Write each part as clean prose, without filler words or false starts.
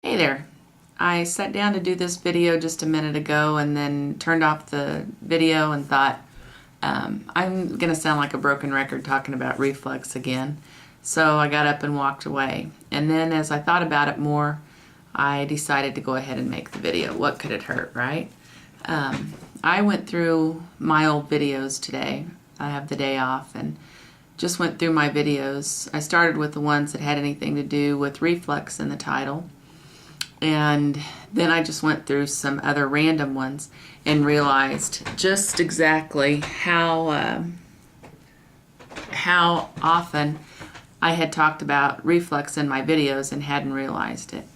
Hey there. I sat down to do this video just a minute ago and then turned off the video and thought, I'm going to sound like a broken record talking about reflux again. So I got up and walked away. And then as I thought about it more, I decided to go ahead and make the video. What could it hurt, right? I went through my old videos today. I have the day off and just went through my videos. I started with the ones that had anything to do with reflux in the title. And then I just went through some other random ones and realized just exactly how often I had talked about reflux in my videos and hadn't realized it.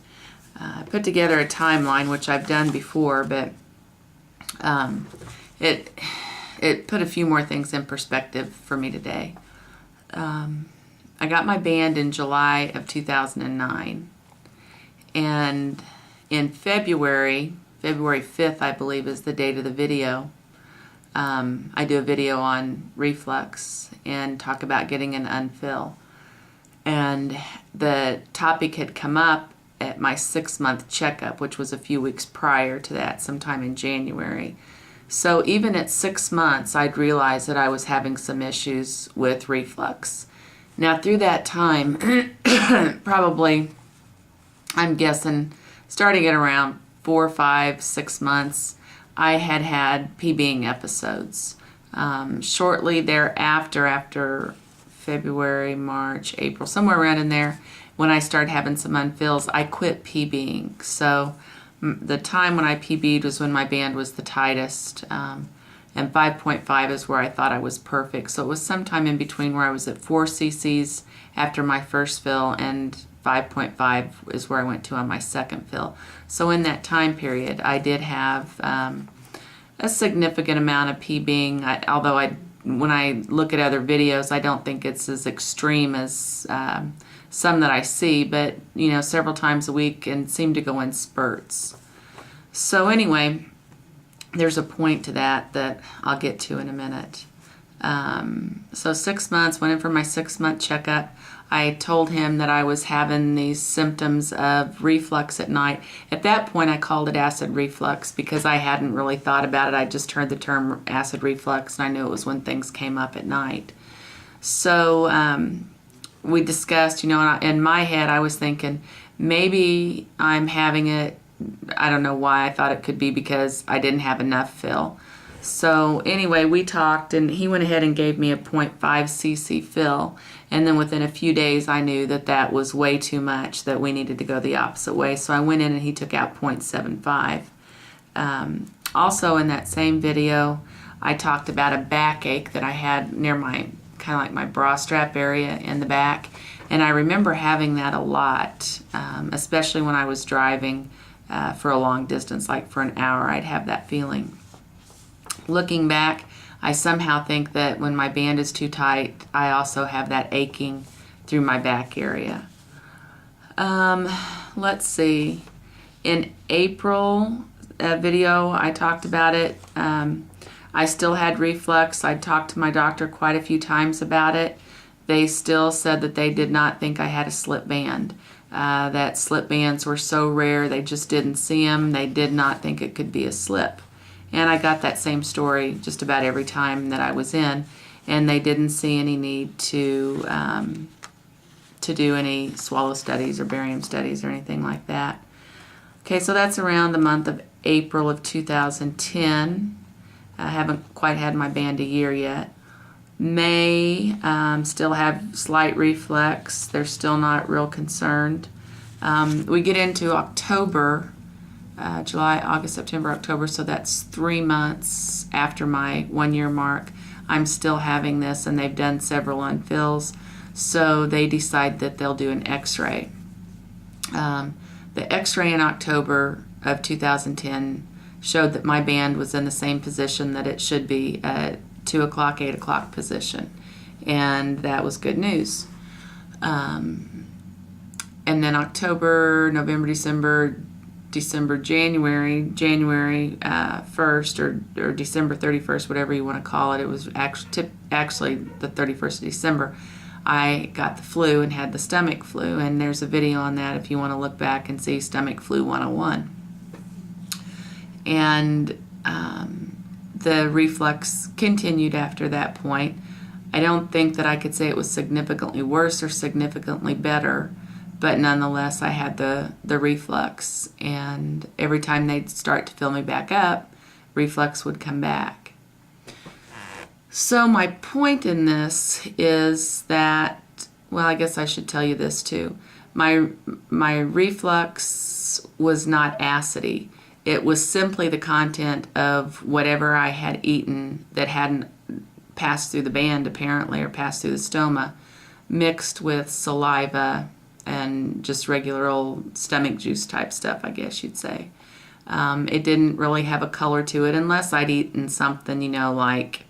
I put together a timeline, which I've done before, but it put a few more things in perspective for me today. I got my band in July of 2009. And in February 5th, I believe, is the date of the video. I do a video on reflux and talk about getting an unfill. And the topic had come up at my 6-month checkup, which was a few weeks prior to that, sometime in January. So even at 6 months, I'd realized that I was having some issues with reflux. Now through that time, probably, I'm guessing, starting at around 4, 5, 6 months, I had had PBing episodes. Shortly thereafter, after February, March, April, somewhere around in there, when I started having some unfills, I quit PBing. So the time when I PB'd was when my band was the tightest, and 5.5 is where I thought I was perfect. So it was sometime in between where I was at 4 cc's after my first fill and 5.5 is where I went to on my second fill. So in that time period, I did have a significant amount of PBing. Although when I look at other videos, I don't think it's as extreme as some that I see, but several times a week and seem to go in spurts. So anyway, there's a point to that I'll get to in a minute. So 6 months, went in for my 6-month checkup. I told him that I was having these symptoms of reflux at night. At that point, I called it acid reflux because I hadn't really thought about it. I just heard the term acid reflux, and I knew it was when things came up at night. So we discussed, in my head, I was thinking maybe I'm having it. I don't know why I thought it could be because I didn't have enough fill. So anyway, we talked and he went ahead and gave me a 0.5 cc fill. And then within a few days, I knew that was way too much, that we needed to go the opposite way. So I went in and he took out 0.75. Also in that same video, I talked about a backache that I had near my, kind of like my bra strap area in the back. And I remember having that a lot, especially when I was driving for a long distance, like for an hour, I'd have that feeling. Looking back, I somehow think that when my band is too tight, I also have that aching through my back area. Let's see. In April video, I talked about it. I still had reflux. I talked to my doctor quite a few times about it. They still said that they did not think I had a slip band. That slip bands were so rare, they just didn't see them. They did not think it could be a slip. And I got that same story just about every time that I was in, and they didn't see any need to do any swallow studies or barium studies or anything like that. Okay, so that's around the month of April of 2010. I haven't quite had my band a year yet. May, still have slight reflux. They're still not real concerned. We get into October. July, August, September, October, so that's 3 months after my 1-year mark. I'm still having this, and they've done several unfills, so they decide that they'll do an x-ray. The x-ray in October of 2010 showed that my band was in the same position that it should be, at 2 o'clock, 8 o'clock position, and that was good news. And then October, November, December, January 1st or December 31st, whatever you want to call it. It was actually the 31st of December. I got the flu and had the stomach flu, and there's a video on that if you want to look back and see Stomach Flu 101. And the reflux continued after that point. I don't think that I could say it was significantly worse or significantly better, but nonetheless I had the reflux, and every time they'd start to fill me back up, reflux would come back. So my point in this is that, well, I guess I should tell you this too. My reflux was not acidy. It was simply the content of whatever I had eaten that hadn't passed through the band, apparently, or passed through the stoma, mixed with saliva and just regular old stomach juice type stuff, I guess you'd say. It didn't really have a color to it unless I'd eaten something, like,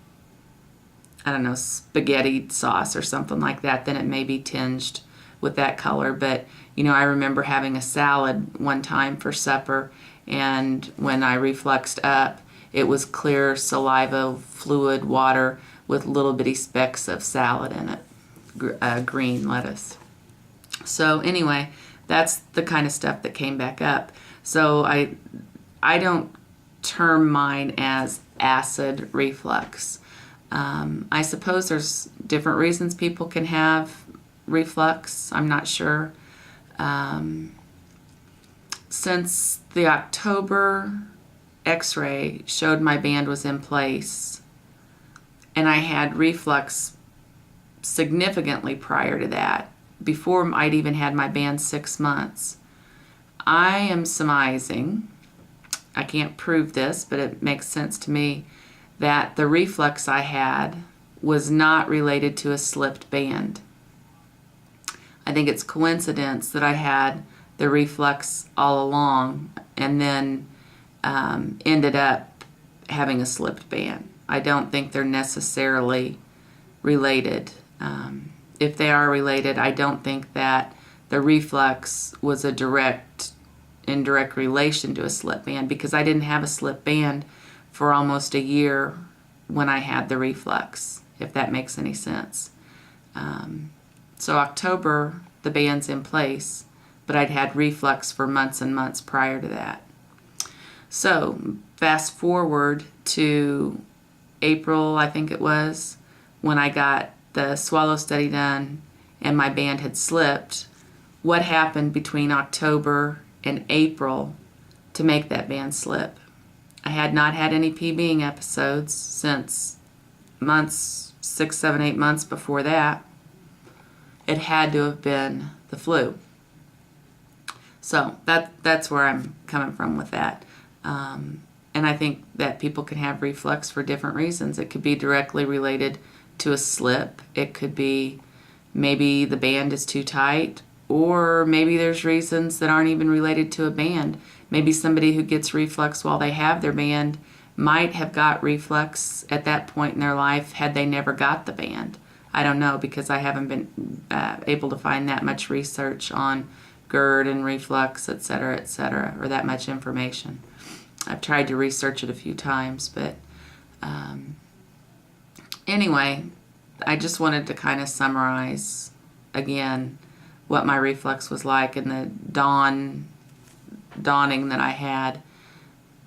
I don't know, spaghetti sauce or something like that. Then it may be tinged with that color. But, I remember having a salad one time for supper, and when I refluxed up, it was clear saliva, fluid water with little bitty specks of salad in it, green lettuce. So anyway, that's the kind of stuff that came back up. So I don't term mine as acid reflux. I suppose there's different reasons people can have reflux. I'm not sure. Since the October x-ray showed my band was in place, and I had reflux significantly prior to that, before I'd even had my band 6 months, I am surmising, I can't prove this, but it makes sense to me, that the reflux I had was not related to a slipped band. I think it's coincidence that I had the reflux all along and then ended up having a slipped band. I don't think they're necessarily related. If they are related, I don't think that the reflux was in direct relation to a slipped band, because I didn't have a slipped band for almost a year when I had the reflux, if that makes any sense. So October, the band's in place, but I'd had reflux for months and months prior to that. So fast forward to April, I think it was, when I got the swallow study done and my band had slipped. What happened between October and April to make that band slip? I had not had any PBing episodes since months, 6, 7, 8 months before that. It had to have been the flu. So that's where I'm coming from with that. And I think that people can have reflux for different reasons. It could be directly related to a slip. It could be maybe the band is too tight, or maybe there's reasons that aren't even related to a band. Maybe somebody who gets reflux while they have their band might have got reflux at that point in their life had they never got the band. I don't know, because I haven't been able to find that much research on GERD and reflux, et cetera, or that much information. I've tried to research it a few times, but anyway, I just wanted to kind of summarize again what my reflux was like and the dawning that I had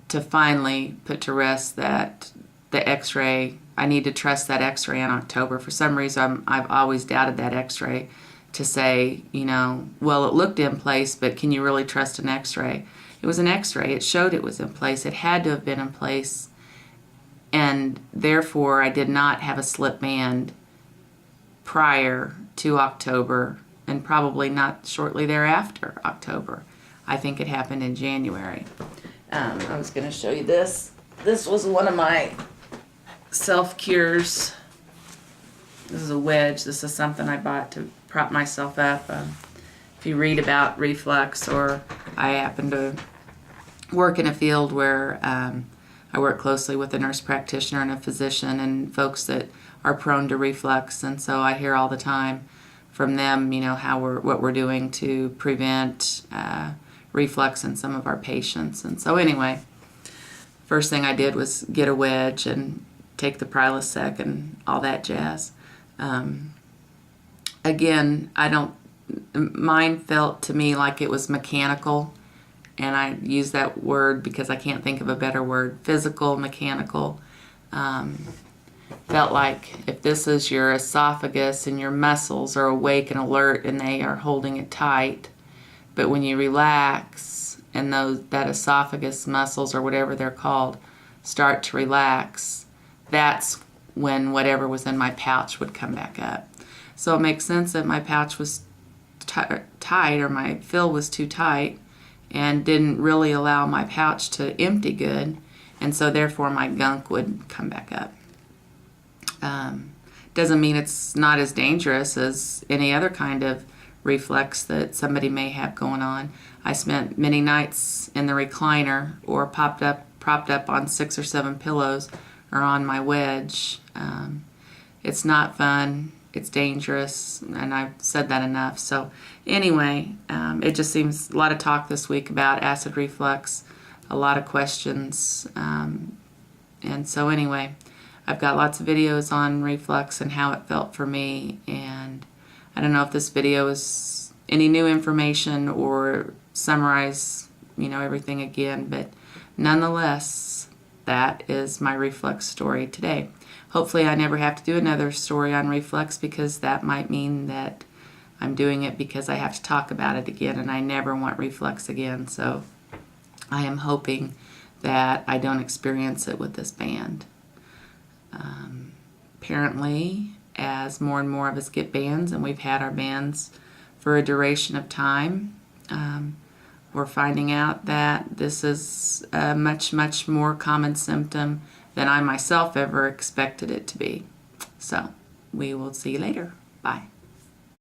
to finally put to rest that the x-ray, I need to trust that x-ray in October. For some reason, I've always doubted that x-ray, to say, well, it looked in place, but can you really trust an x-ray? It was an x-ray. It showed it was in place. It had to have been in place, and therefore I did not have a slip band prior to October, and probably not shortly thereafter October. I think it happened in January. I was going to show you this. This was one of my self-cures. This is a wedge. This is something I bought to prop myself up. If you read about reflux, or I happen to work in a field where I work closely with a nurse practitioner and a physician and folks that are prone to reflux, and so I hear all the time from them, what we're doing to prevent reflux in some of our patients. And so anyway, first thing I did was get a wedge and take the Prilosec and all that jazz. again, mine felt to me like it was mechanical, and I use that word because I can't think of a better word. Physical, mechanical. Felt like if this is your esophagus and your muscles are awake and alert and they are holding it tight, but when you relax and that esophagus muscles or whatever they're called start to relax, that's when whatever was in my pouch would come back up. So it makes sense that my pouch was tight, or my fill was too tight and didn't really allow my pouch to empty good, and so therefore my gunk would come back up. Doesn't mean it's not as dangerous as any other kind of reflux that somebody may have going on. I spent many nights in the recliner or propped up on 6 or 7 pillows or on my wedge. It's not fun. It's dangerous, and I've said that enough. So anyway, it just seems a lot of talk this week about acid reflux, a lot of questions, and so anyway, I've got lots of videos on reflux and how it felt for me, and I don't know if this video is any new information or summarize, everything again, but nonetheless, that is my reflux story today. Hopefully I never have to do another story on reflux, because that might mean that I'm doing it because I have to talk about it again, and I never want reflux again. So I am hoping that I don't experience it with this band. Apparently, as more and more of us get bands, and we've had our bands for a duration of time, we're finding out that this is a much, much more common symptom than I myself ever expected it to be. So we will see you later. Bye.